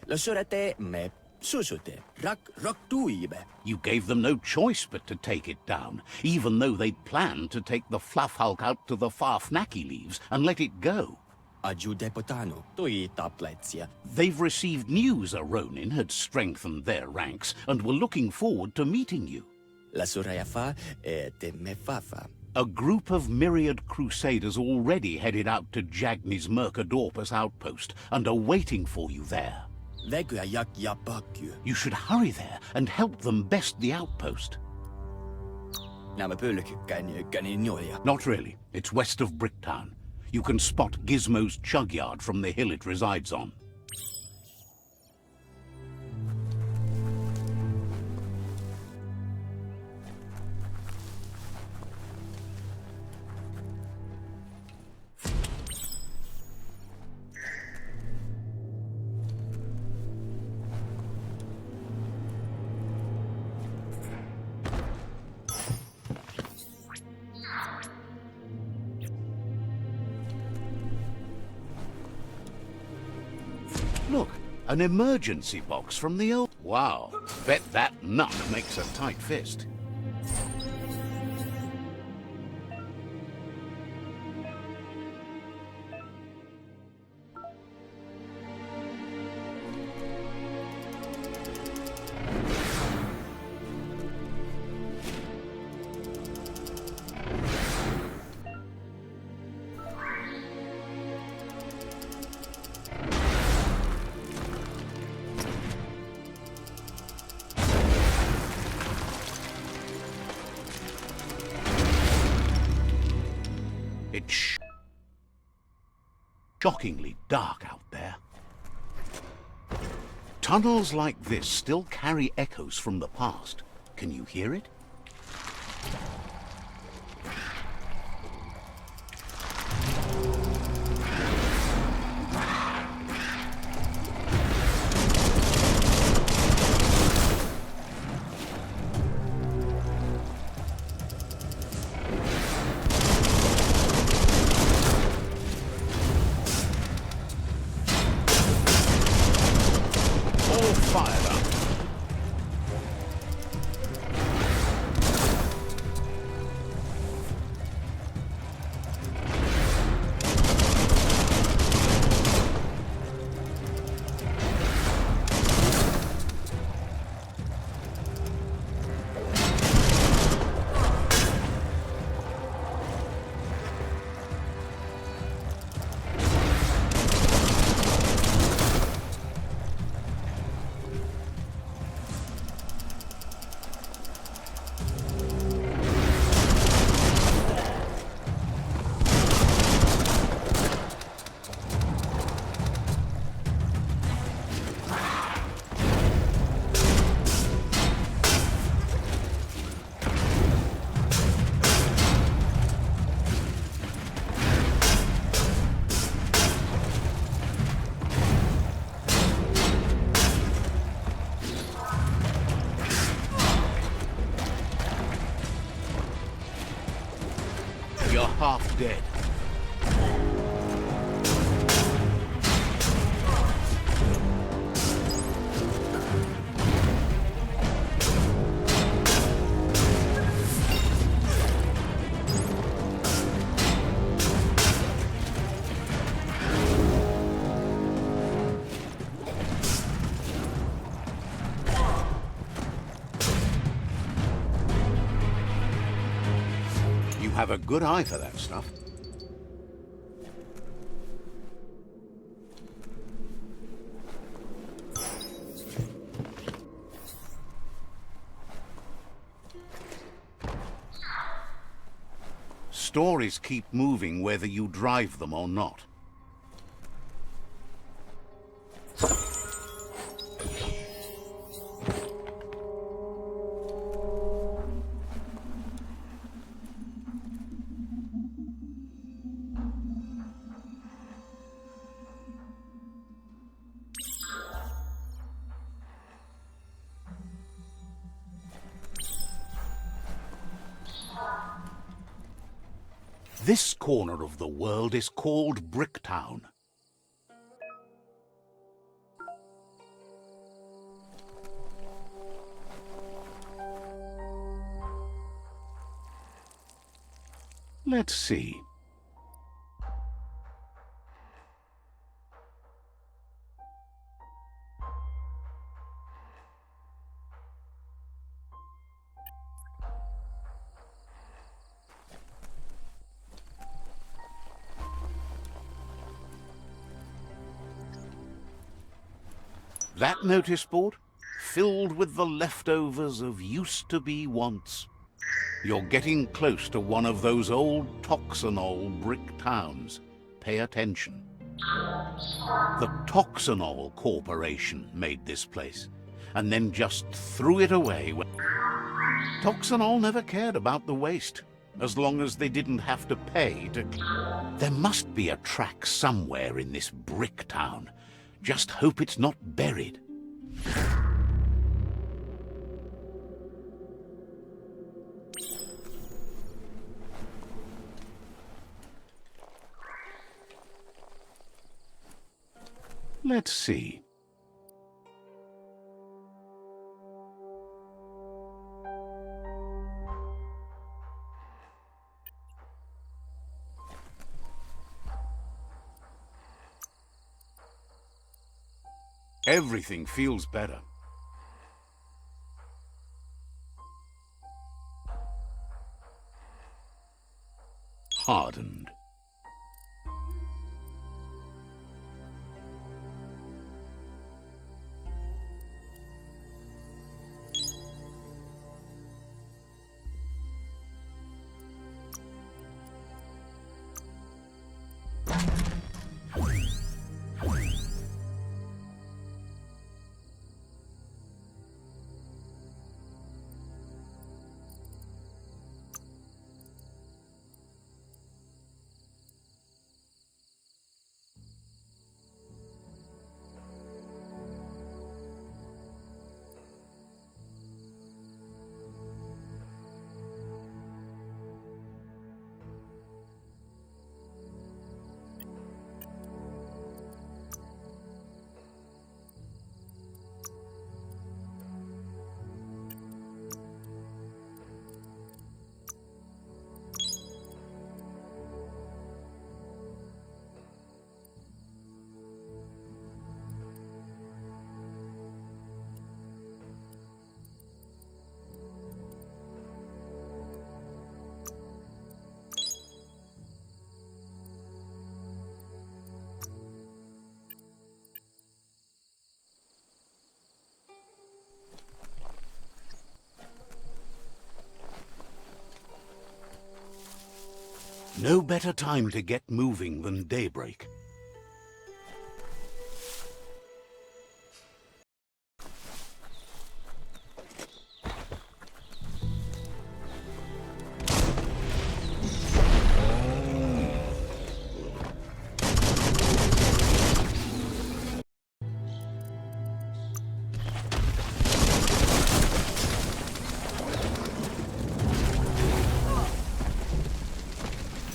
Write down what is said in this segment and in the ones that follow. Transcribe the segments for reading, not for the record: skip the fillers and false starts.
Lo surete me susute rak tuibe. You gave them no choice but to take it down, even though they'd planned to take the fluff hulk out to the far Fnacky leaves and let it go. Ajude potano tui tapletsia. They've received news a Ronin had strengthened their ranks and were looking forward to meeting you. La suraya fa te me fafa. A group of myriad crusaders already headed out to Jagni's Mercadorpus outpost and are waiting for you there. Vekuja jak yapakyu. You should hurry there and help them best the outpost. Nämä pölkykkäni njoja. Not really. It's west of Bricktown. You can spot Gizmo's Chugyard from the hill it resides on. Look, an emergency box from the old... Wow, bet that nut makes a tight fist. It's shockingly dark out there. Tunnels like this still carry echoes from the past. Can you hear it? Fired up. You're half dead. You have a good eye for that stuff. Stories keep moving whether you drive them or not. This corner of the world is called Bricktown. Let's see. That notice board? Filled with the leftovers of used-to-be wants. You're getting close to one of those old Toxanol brick towns. Pay attention. The Toxanol Corporation made this place, and then just threw it away. Toxanol never cared about the waste, as long as they didn't have to pay to... There must be a track somewhere in this brick town. Just hope it's not buried. Let's see. Everything feels better. Hardened. No better time to get moving than daybreak.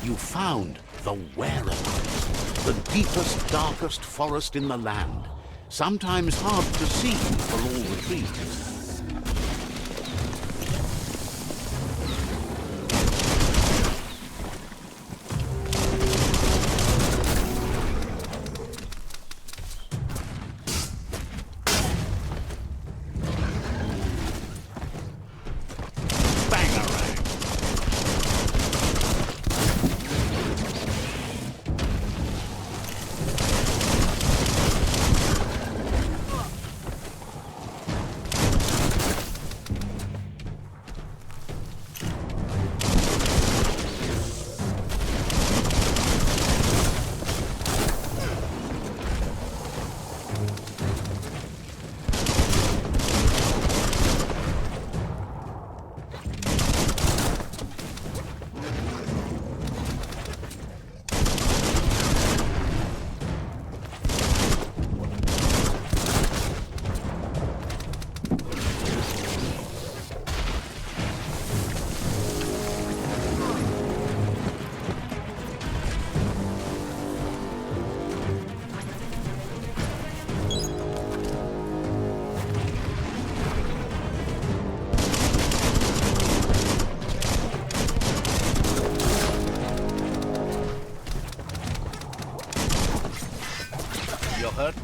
You found the whereabouts, the deepest, darkest forest in the land, sometimes hard to see for all the trees.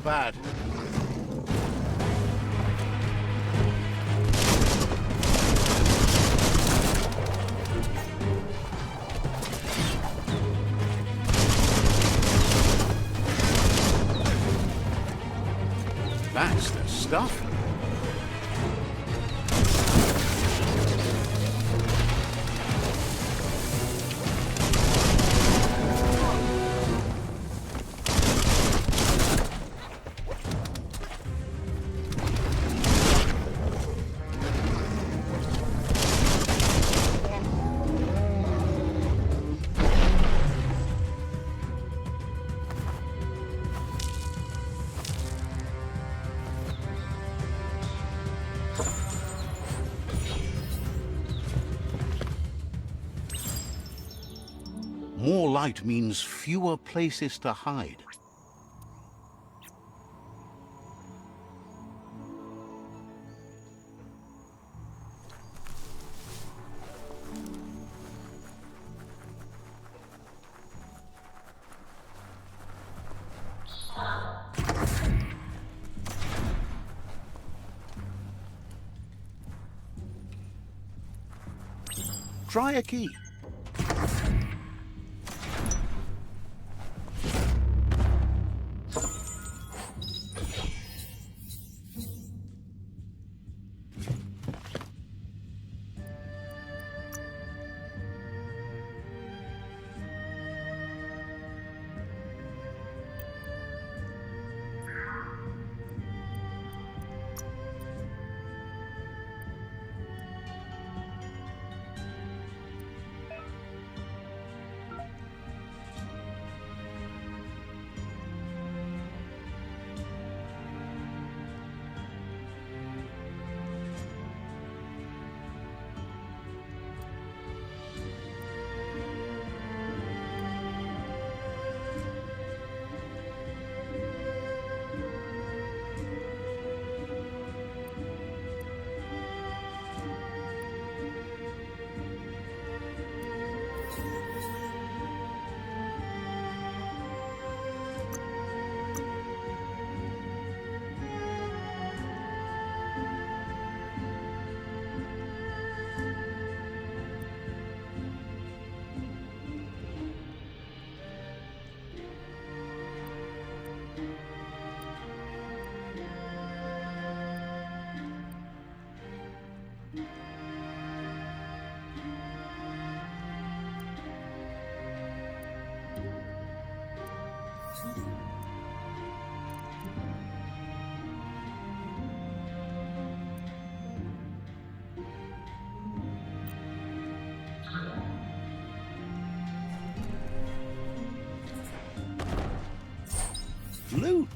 bad. That's the stuff. More light means fewer places to hide. Try a key. Loot.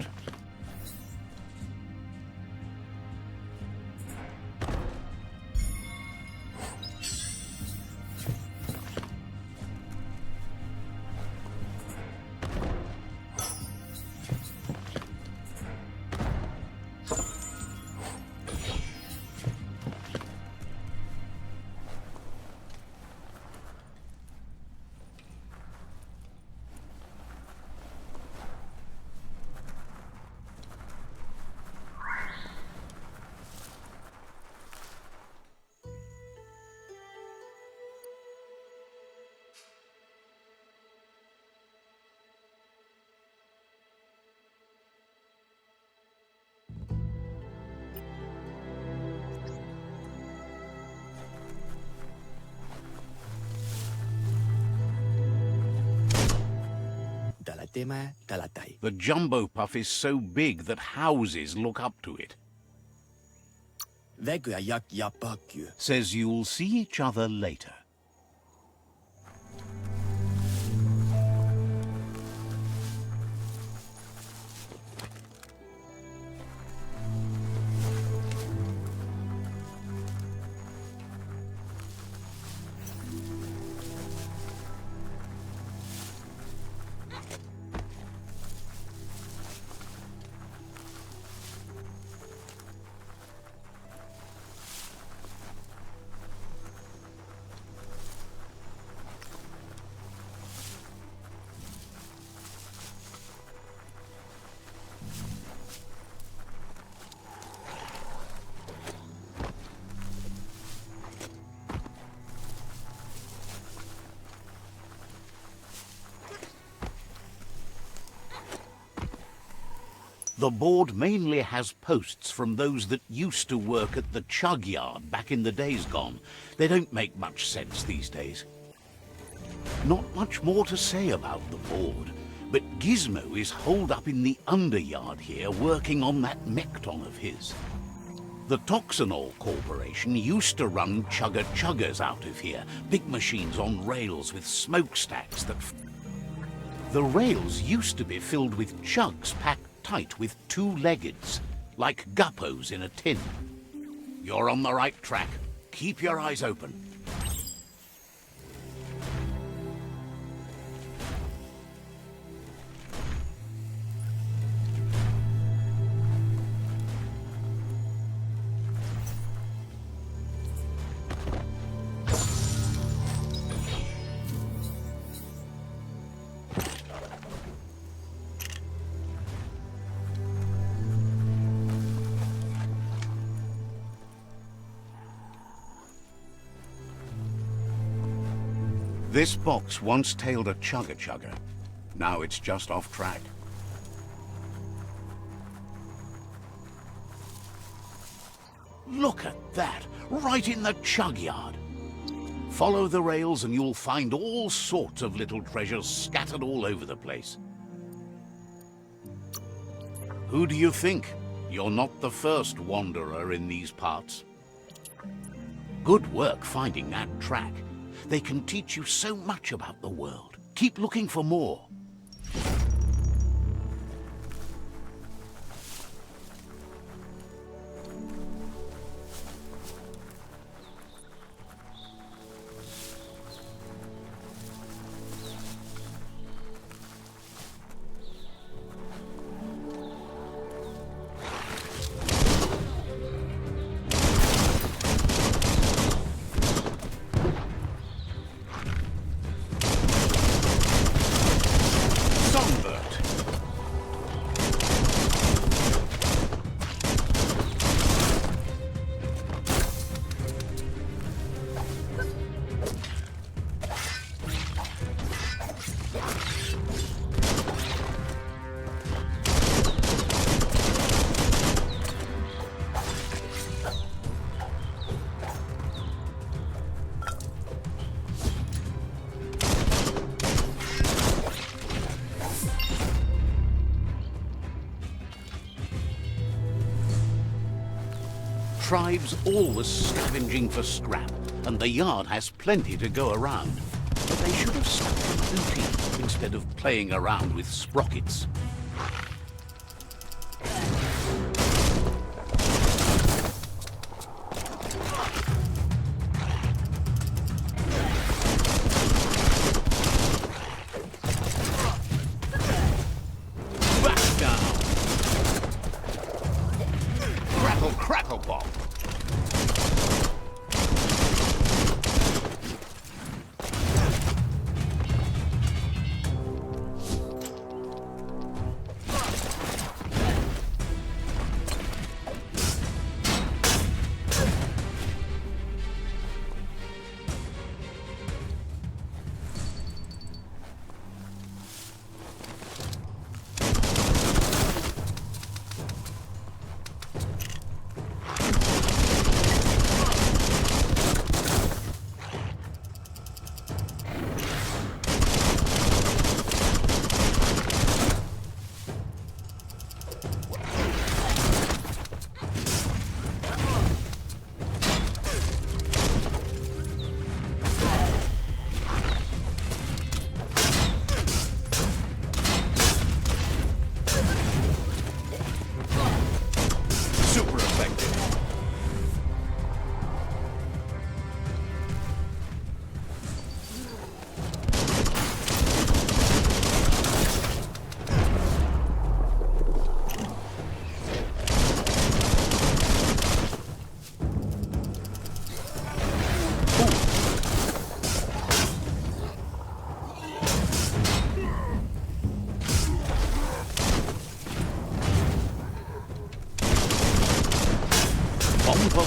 Dalatema dalatai. The jumbo puff is so big that houses look up to it. Vägyä jak ja pakyu. Says you'll see each other later. The board mainly has posts from those that used to work at the chug yard back in the days gone. They don't make much sense these days. Not much more to say about the board, but Gizmo is holed up in the underyard here working on that Mekton of his. The Toxanol Corporation used to run chugger-chuggers out of here, big machines on rails with smokestacks that... The rails used to be filled with chugs packed tight with two-leggeds, like guppos in a tin. You're on the right track. Keep your eyes open. This box once tailed a chugger-chugger. Now it's just off track. Look at that, right in the chug yard. Follow the rails and you'll find all sorts of little treasures scattered all over the place. Who do you think? You're not the first wanderer in these parts. Good work finding that track. They can teach you so much about the world. Keep looking for more. Tribes always scavenging for scrap, and the yard has plenty to go around. But they should have stuck to booty instead of playing around with sprockets. Back down! Crackle, crackle, pop!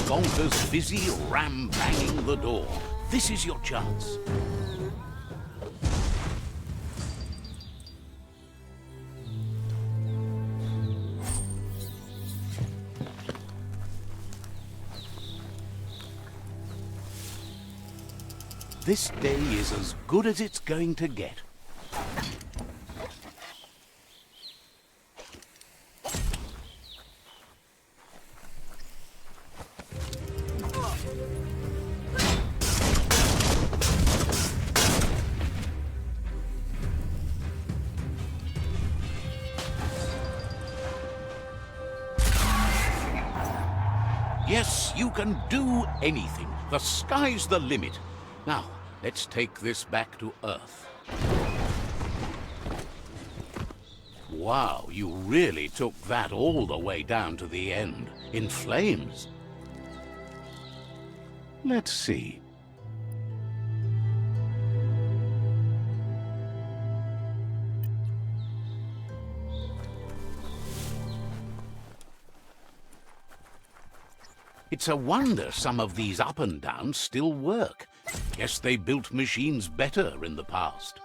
Bonker's busy ram-banging the door. This is your chance. This day is as good as it's going to get. Yes, you can do anything. The sky's the limit. Now, let's take this back to Earth. Wow, you really took that all the way down to the end, in flames. Let's see. It's a wonder some of these up and downs still work. Guess they built machines better in the past.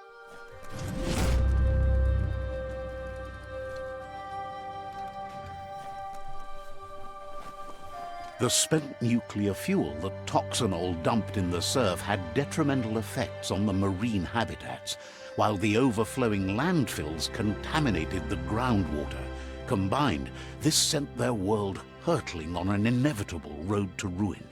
The spent nuclear fuel that Toxanol dumped in the surf had detrimental effects on the marine habitats, while the overflowing landfills contaminated the groundwater. Combined, this sent their world hurtling on an inevitable road to ruin.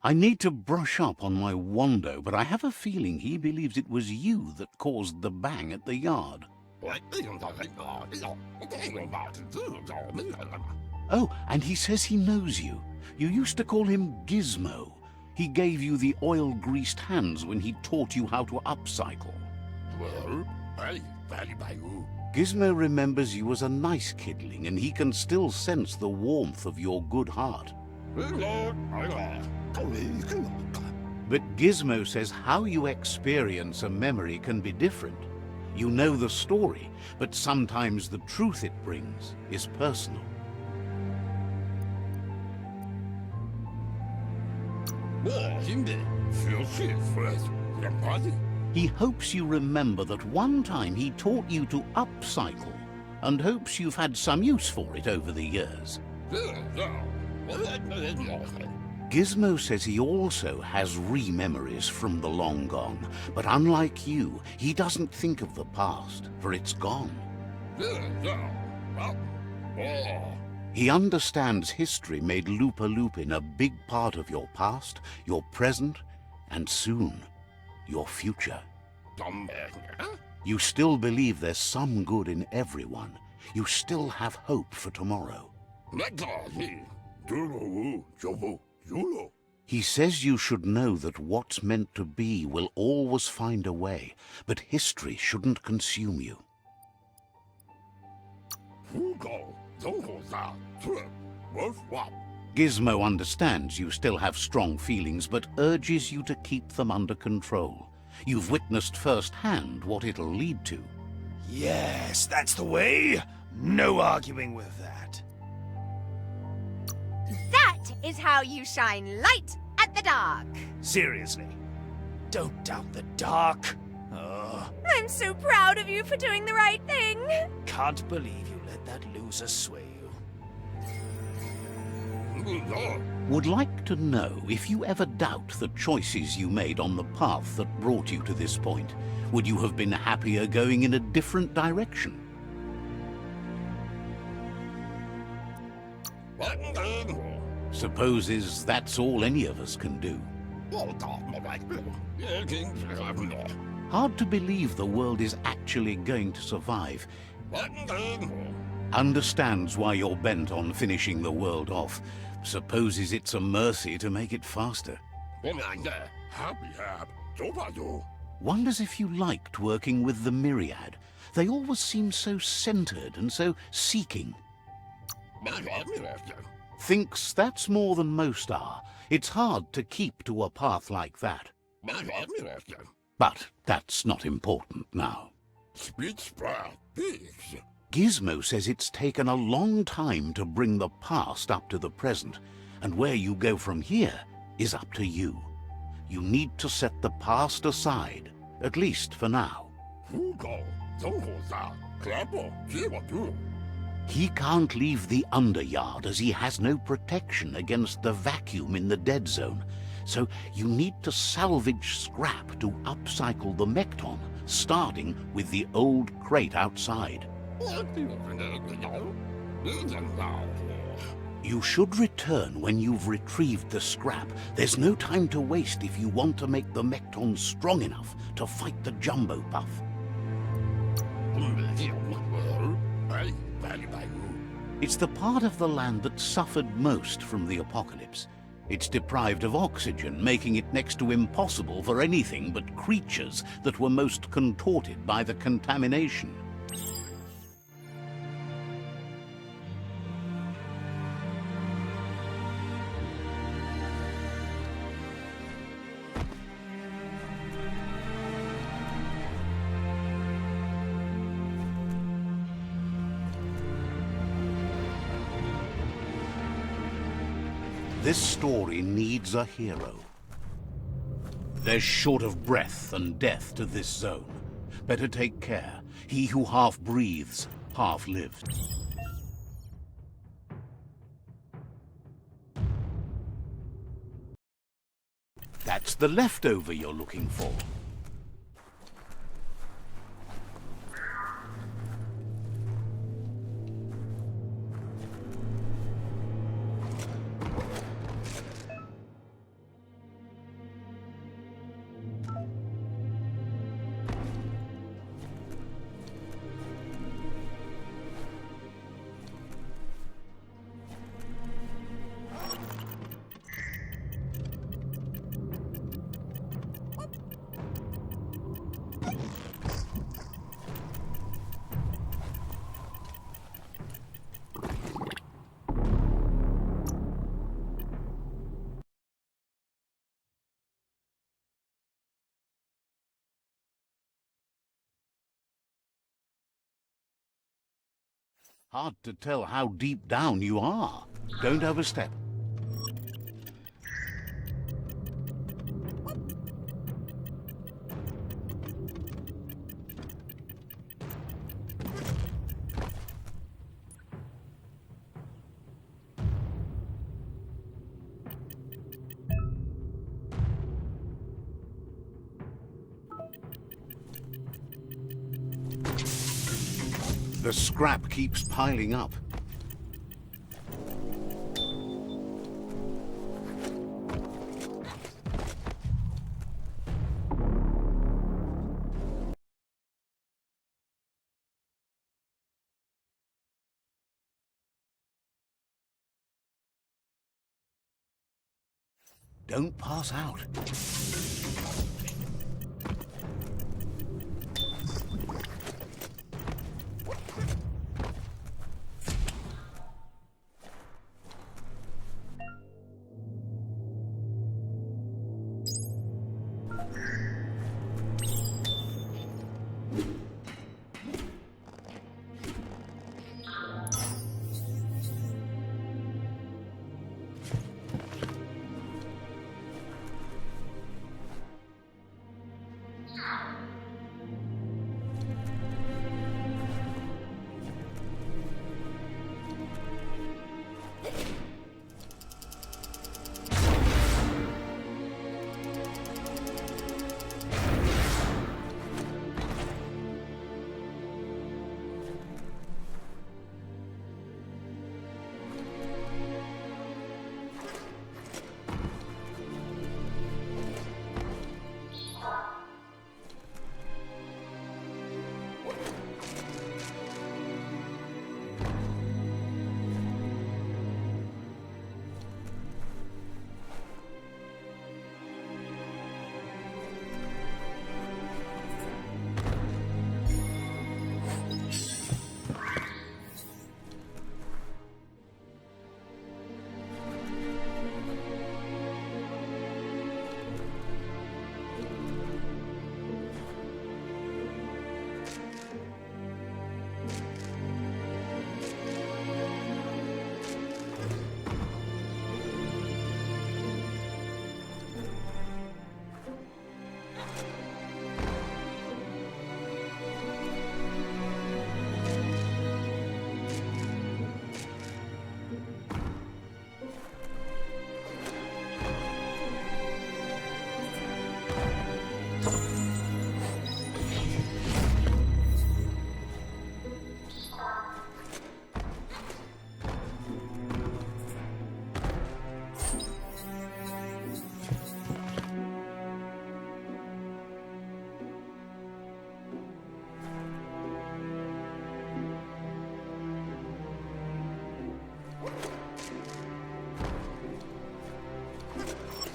I need to brush up on my Wando, but I have a feeling he believes it was you that caused the bang at the yard. Oh, and he says he knows you. You used to call him Gizmo. He gave you the oil-greased hands when he taught you how to upcycle. Gizmo remembers you as a nice kidling, and he can still sense the warmth of your good heart. But Gizmo says how you experience a memory can be different. You know the story, but sometimes the truth it brings is personal. He hopes you remember that one time he taught you to upcycle, and hopes you've had some use for it over the years. Gizmo says he also has re-memories from the long gone, but unlike you, he doesn't think of the past, for it's gone. He understands history made Loopalupin a big part of your past, your present, and soon, your future. You still believe there's some good in everyone. You still have hope for tomorrow. He says you should know that what's meant to be will always find a way, but history shouldn't consume you. Gizmo understands you still have strong feelings, but urges you to keep them under control. You've witnessed firsthand what it'll lead to. Yes, that's the way. No arguing with that. That is how you shine light at the dark. Seriously, don't doubt the dark. I'm so proud of you for doing the right thing. Can't believe you let that loser sway you. Would like to know if you ever doubt the choices you made on the path that brought you to this point. Would you have been happier going in a different direction? Supposes that's all any of us can do. Hard to believe the world is actually going to survive. Understands why you're bent on finishing the world off. Supposes it's a mercy to make it faster. Wonders if you liked working with the Myriad. They always seem so centered and so seeking. Thinks that's more than most are. It's hard to keep to a path like that. But that's not important now. Gizmo says it's taken a long time to bring the past up to the present, and where you go from here is up to you. You need to set the past aside, at least for now. He can't leave the underyard as he has no protection against the vacuum in the dead zone, so you need to salvage scrap to upcycle the Mekton, starting with the old crate outside. You should return when you've retrieved the scrap. There's no time to waste if you want to make the Mekton strong enough to fight the Jumbo Puff. It's the part of the land that suffered most from the apocalypse. It's deprived of oxygen, making it next to impossible for anything but creatures that were most contorted by the contamination. This story needs a hero. There's short of breath and death to this zone. Better take care. He who half breathes, half lives. That's the leftover you're looking for. Hard to tell how deep down you are. Don't overstep. The scrap keeps piling up. Don't pass out.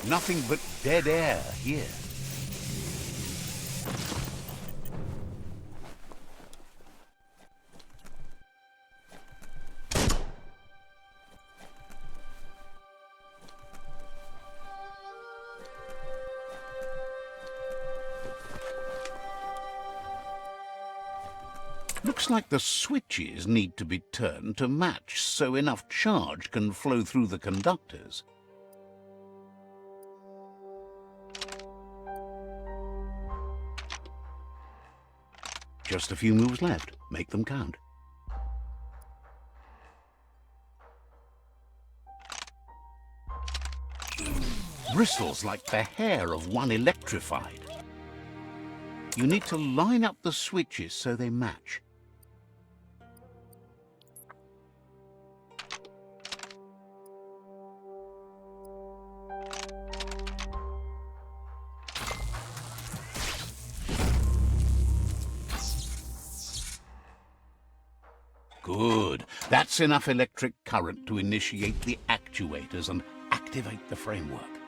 Nothing but dead air here. Looks like the switches need to be turned to match so enough charge can flow through the conductors. Just a few moves left. Make them count. Bristles like the hair of one electrified. You need to line up the switches so they match. Good. That's enough electric current to initiate the actuators and activate the framework.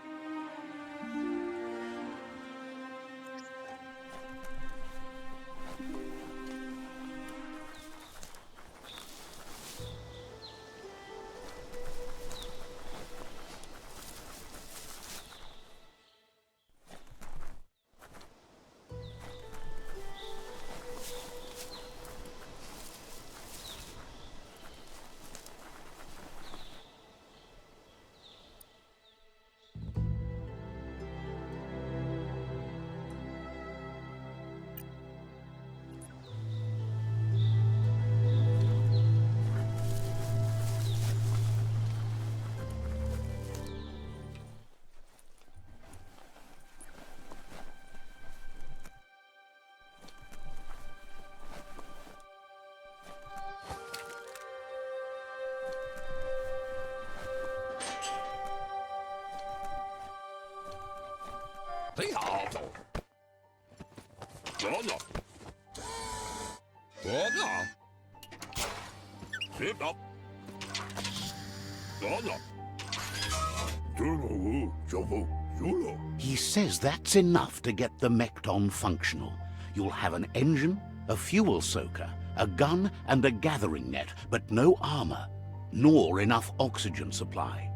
He says that's enough to get the Mekton functional. You'll have an engine, a fuel soaker, a gun and a gathering net, but no armor, nor enough oxygen supply.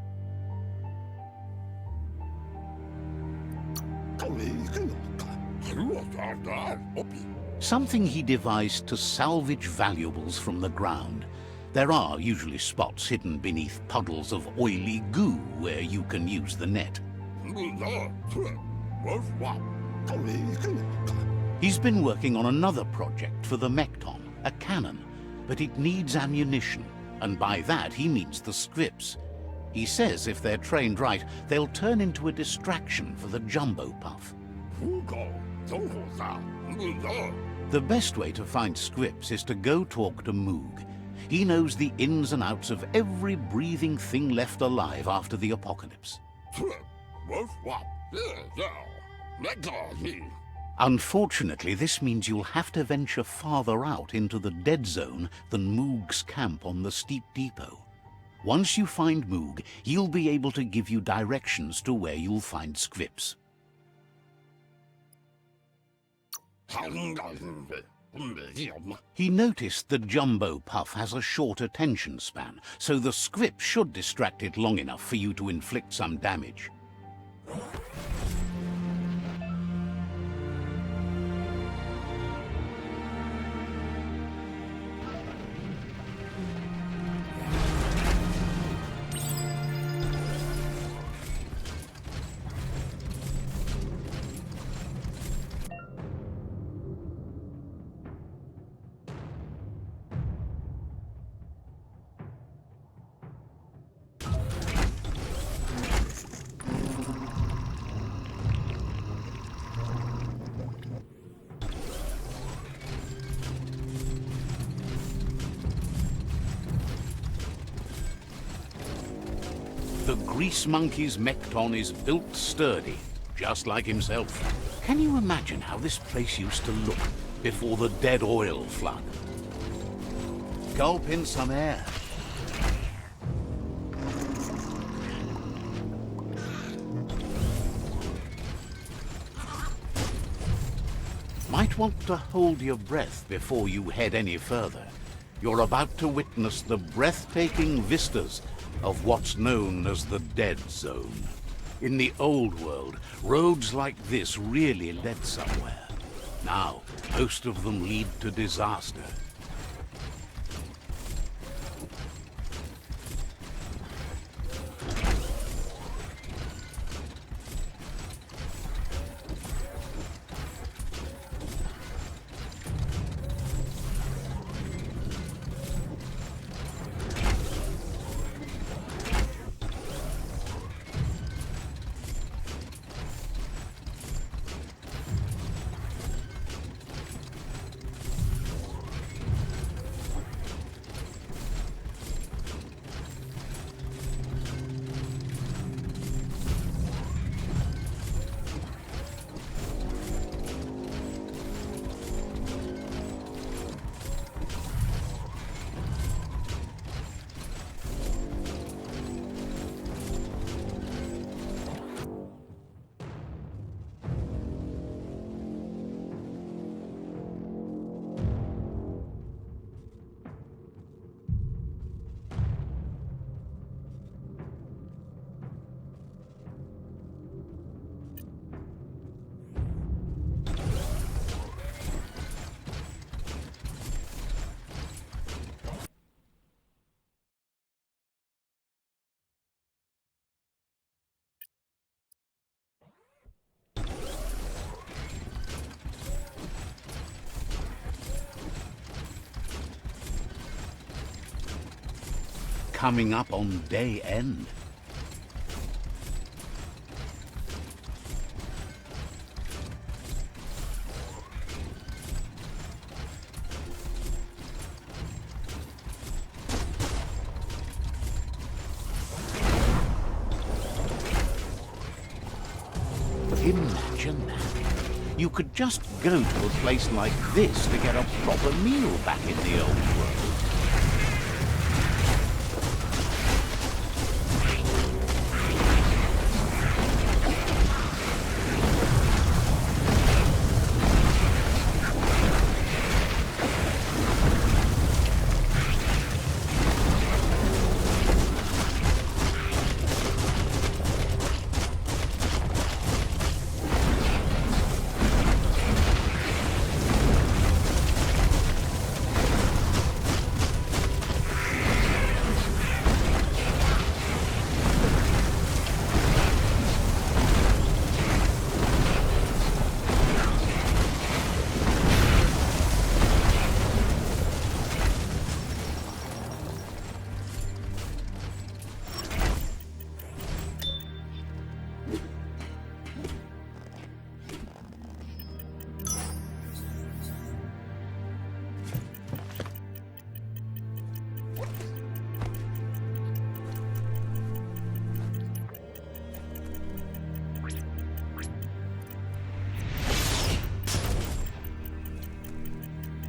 Something he devised to salvage valuables from the ground. There are usually spots hidden beneath puddles of oily goo where you can use the net. He's been working on another project for the Mekton, a cannon, but it needs ammunition, and by that he means the scripts. He says if they're trained right, they'll turn into a distraction for the jumbo puff. The best way to find scripts is to go talk to Moog. He knows the ins and outs of every breathing thing left alive after the apocalypse. Unfortunately, this means you'll have to venture farther out into the dead zone than Moog's camp on the steep depot. Once you find Moog, he'll be able to give you directions to where you'll find scripts. He noticed the jumbo puff has a short attention span, so the script should distract it long enough for you to inflict some damage. The Grease Monkey's Mekton is built sturdy, just like himself. Can you imagine how this place used to look before the dead oil flood? Gulp in some air. might want to hold your breath before you head any further. You're about to witness the breathtaking vistas of what's known as the Dead Zone. In the old world, roads like this really led somewhere. Now, most of them lead to disaster. Coming up on day end. Imagine that. You could just go to a place like this to get a proper meal back in the old world.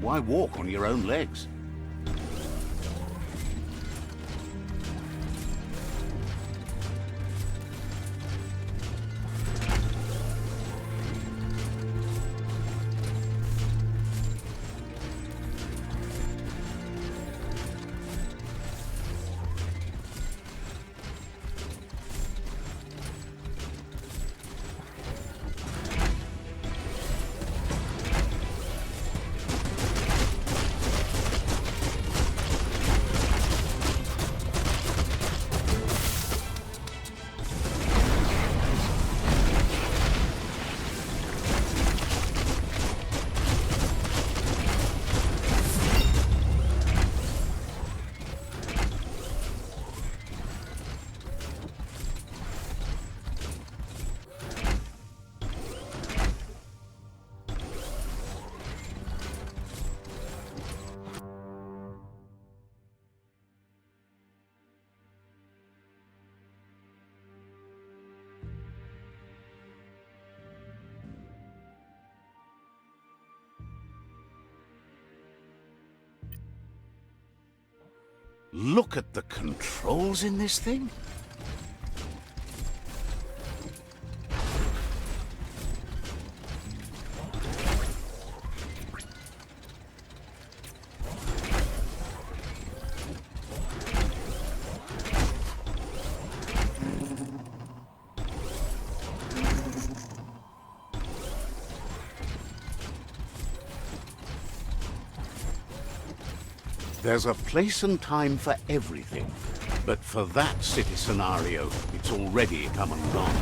Why walk on your own legs? Look at the controls in this thing. There's a place and time for everything, but for that city scenario, it's already come and gone.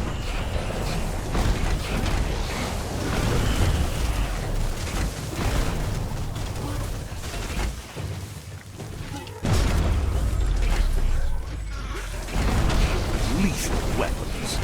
Lethal weapons.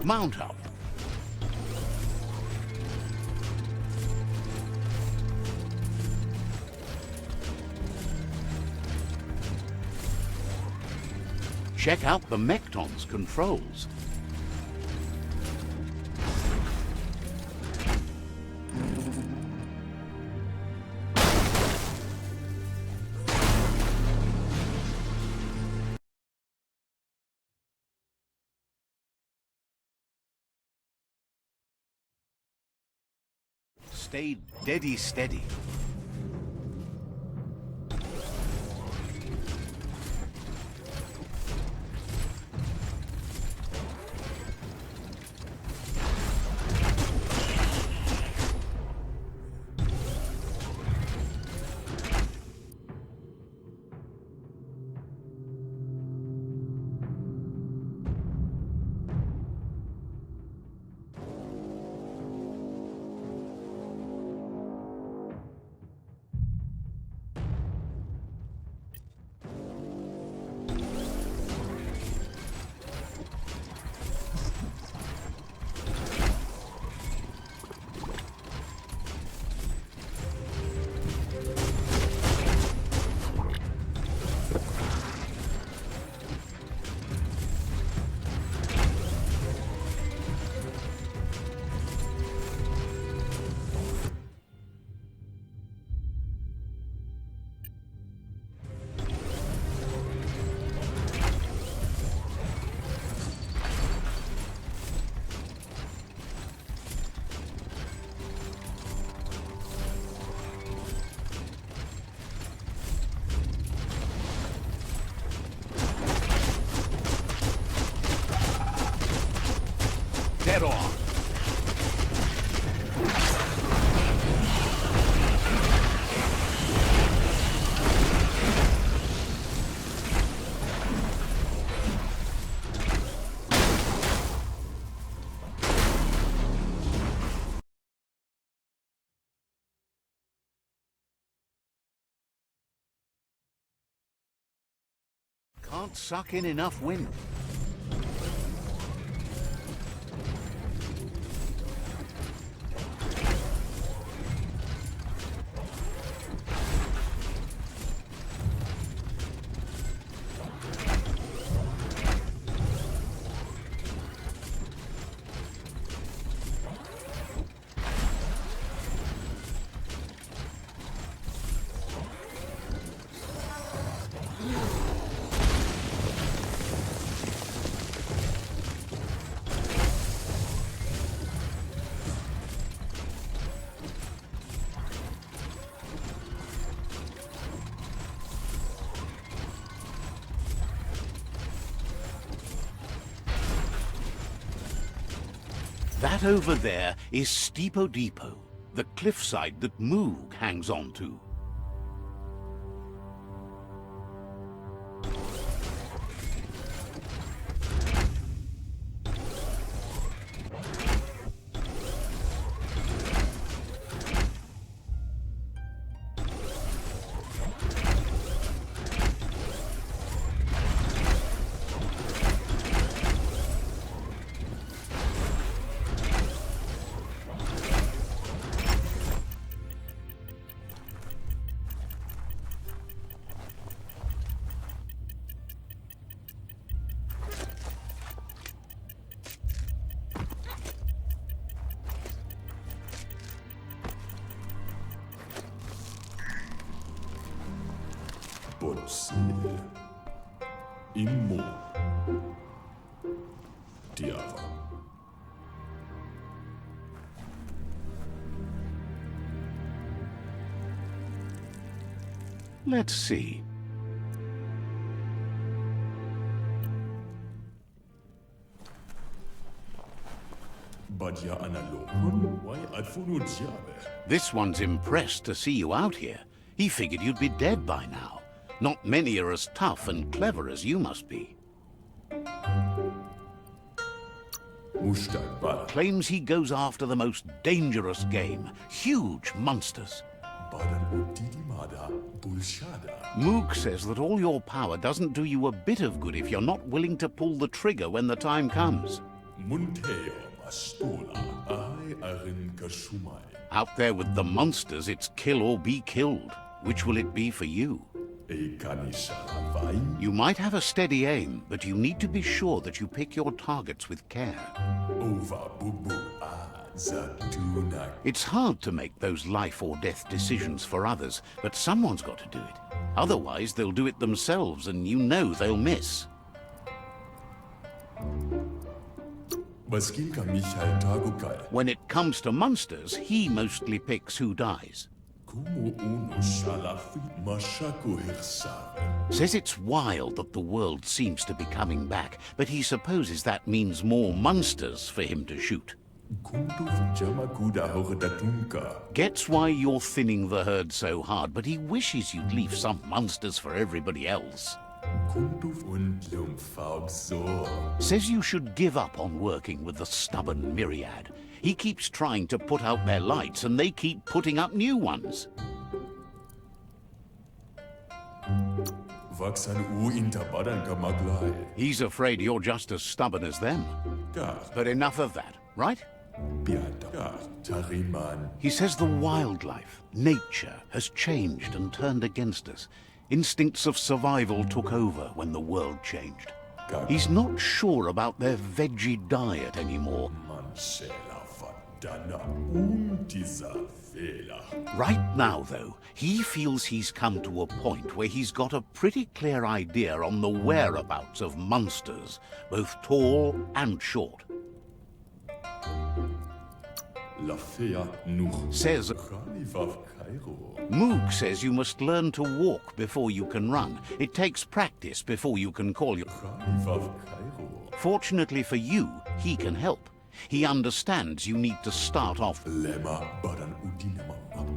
Mount up. Check out the Mekton's controls. Stay deady steady. Dead on. Can't suck in enough wind. That over there is Steepo Depot, the cliffside that Moog hangs on to. Docile. Immo. Diava. Let's see. Badia analogum, why adfuno diave? This one's impressed to see you out here. He figured you'd be dead by now. Not many are as tough and clever as you must be. Mushtag Claims he goes after the most dangerous game, huge monsters. Badan udidimada bulshada. Moog says that all your power doesn't do you a bit of good if you're not willing to pull the trigger when the time comes. Munteo mastola. I arin kashumai. Out there with the monsters, it's kill or be killed. Which will it be for you? E kanisharavai. You might have a steady aim, but you need to be sure that you pick your targets with care. Ova bubu zatuna. It's hard to make those life or death decisions for others, but someone's got to do it. Otherwise, they'll do it themselves, and you know they'll miss. Baskinka Michael Tagukai. When it comes to monsters, he mostly picks who dies. Kumu uno shalafi mashaku hirsave. Says it's wild that the world seems to be coming back, but he supposes that means more monsters for him to shoot. Kuntu jamakuda hordatunka. Gets why you're thinning the herd so hard, but he wishes you'd leave some monsters for everybody else. Kuntu undlum faubsor. Says you should give up on working with the stubborn myriad. He keeps trying to put out their lights, and they keep putting up new ones. Vaksan u intabadan kamaglai. He's afraid you're just as stubborn as them. God. But enough of that, right? Biada. Tariman. He says the wildlife, nature, has changed and turned against us. Instincts of survival took over when the world changed. He's not sure about their veggie diet anymore. Mansela vadana untiza vela. Right now, though, he feels he's come to a point where he's got a pretty clear idea on the whereabouts of monsters, both tall and short. La fea nuch. Says Khalivav Cairo. Moog says you must learn to walk before you can run. It takes practice before you can call your... Khalivav Cairo. Fortunately for you, he can help. He understands you need to start off. Lema badan udinama.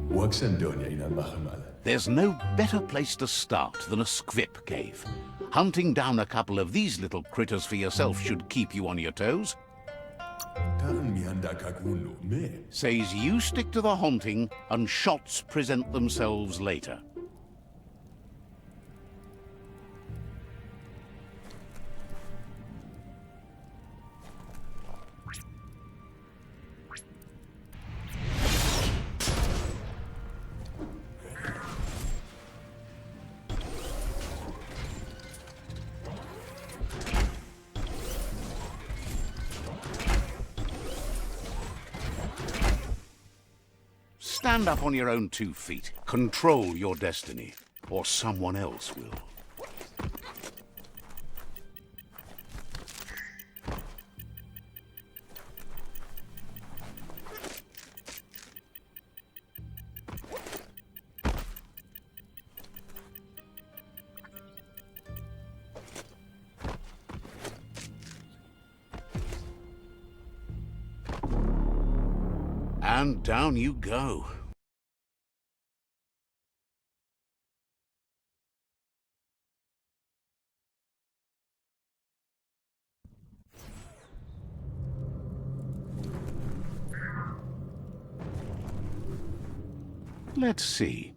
Waxandonia ina mahamal. There's no better place to start than a squip cave. Hunting down a couple of these little critters for yourself should keep you on your toes. Taran mianda kaguno me. Says you stick to the haunting and shots present themselves later. Stand up on your own 2 feet. Control your destiny, or someone else will. And down you go. Let's see.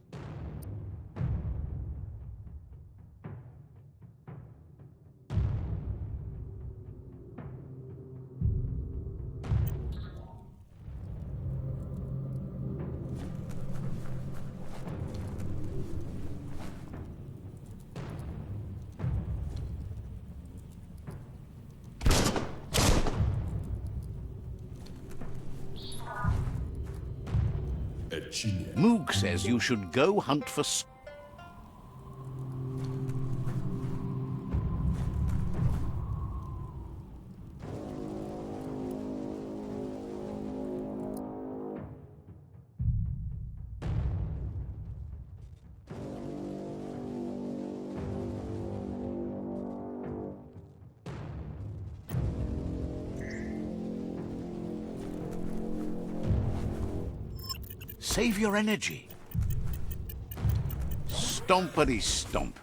Echine. Moog says you should go hunt for... Save your energy. Stompity stomp.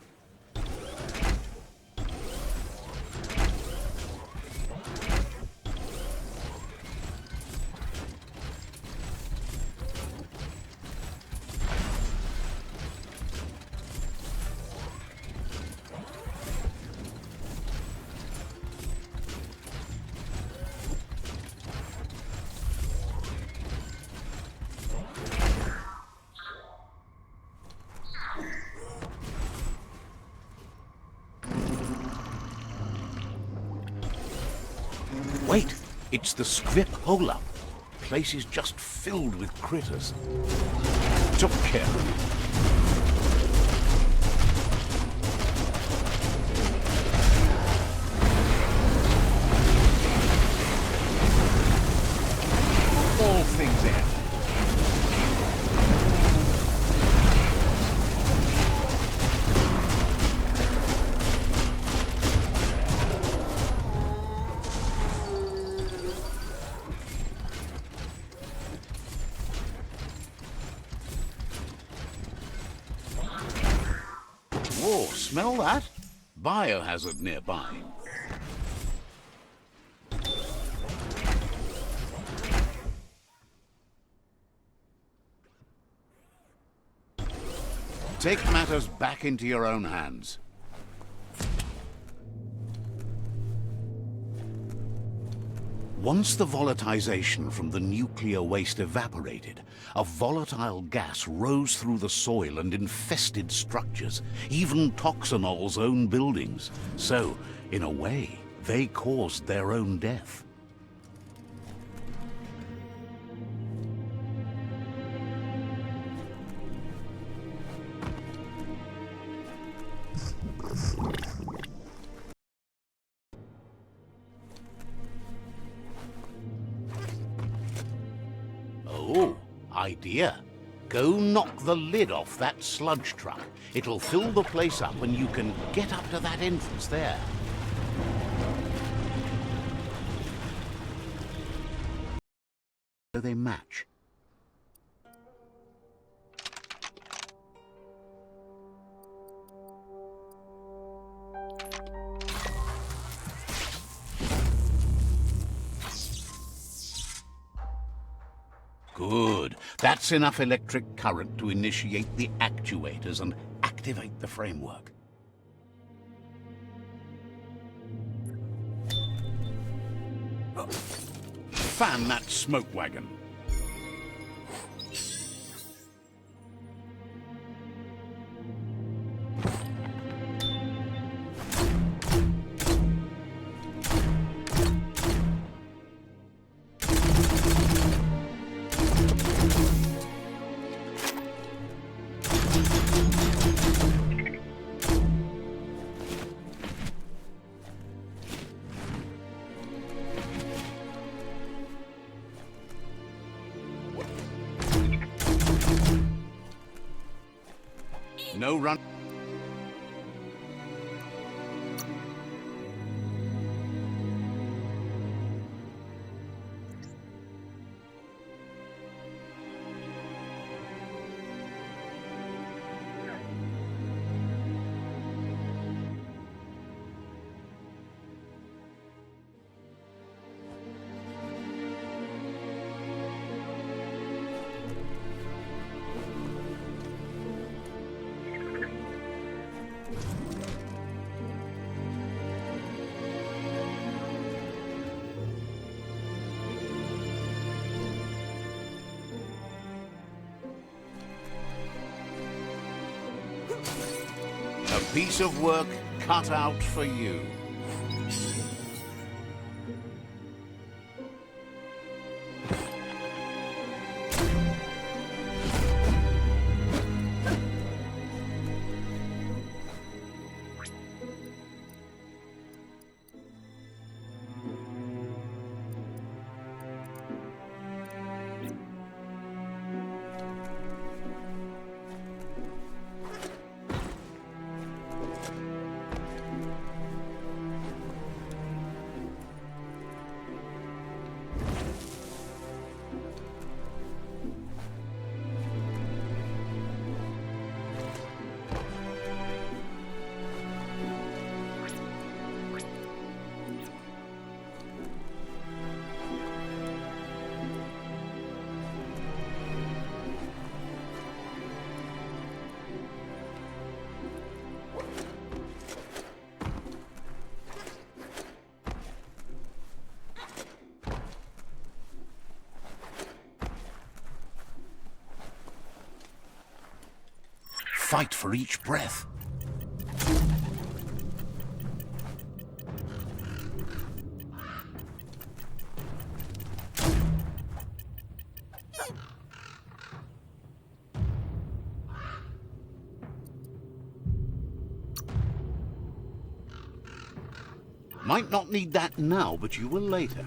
Wait, it's the scrip hole-up. Place is just filled with critters. Took care of it. All things end. Whoa, smell that? Biohazard nearby. Take matters back into your own hands. Once the volatilization from the nuclear waste evaporated, a volatile gas rose through the soil and infested structures, even Toxanol's own buildings. So, in a way, they caused their own death. Oh, idea. Go knock the lid off that sludge truck. It'll fill the place up and you can get up to that entrance there. So they match. Good. That's enough electric current to initiate the actuators and activate the framework. Fan that smoke wagon. No run. A piece of work cut out for you. fight for each breath. Might not need that now, but you will later.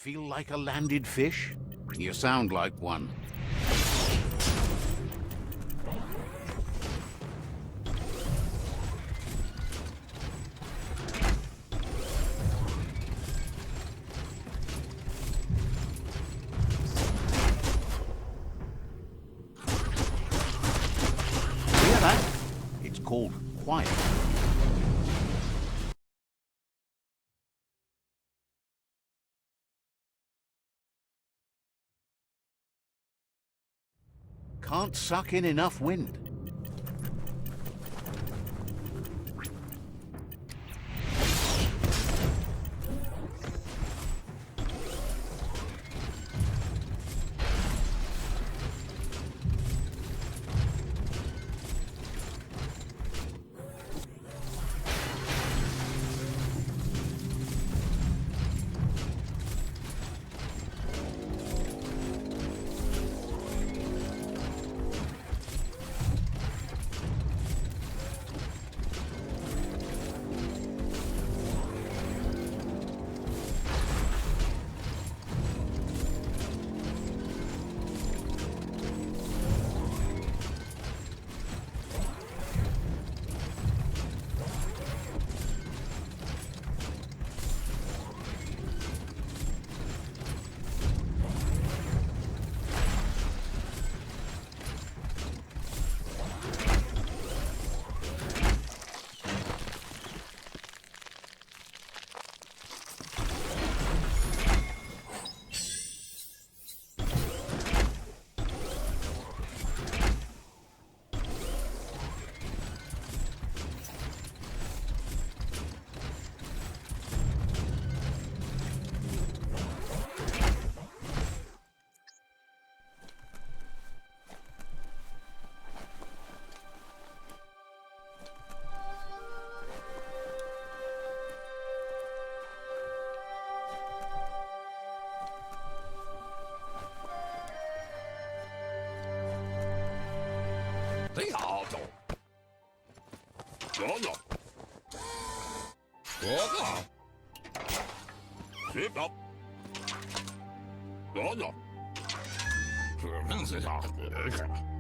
Feel like a landed fish? You sound like one. Hear that? It's called quiet. Can't suck in enough wind.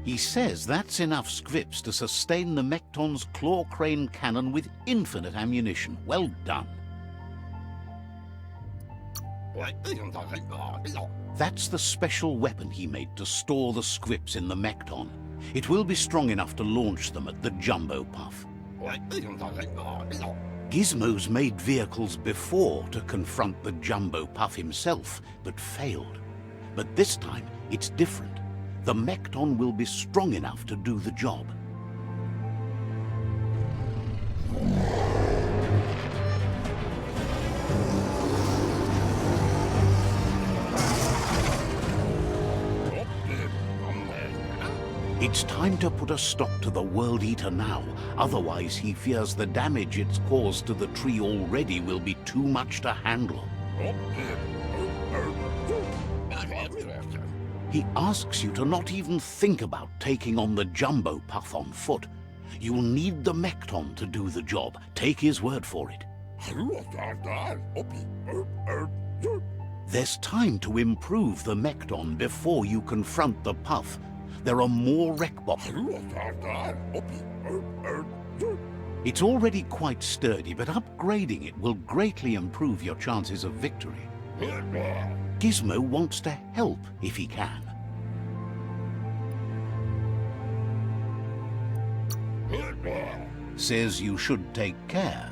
He says that's enough scripts to sustain the Mekton's claw crane cannon with infinite ammunition. Well done. That's the special weapon he made to store the scripts in the Mekton. It will be strong enough to launch them at the Jumbo Puff. Gizmo's made vehicles before to confront the Jumbo Puff himself, but failed. But this time, it's different. The Mekton will be strong enough to do the job. It's time to put a stop to the World Eater now. Otherwise, he fears the damage it's caused to the tree already will be too much to handle. He asks you to not even think about taking on the Jumbo Puff on foot. You'll need the Mekton to do the job. Take his word for it. There's time to improve the Mekton before you confront the Puff. There are more wreck boxes. It's already quite sturdy, but upgrading it will greatly improve your chances of victory. Gizmo wants to help if he can. Says you should take care.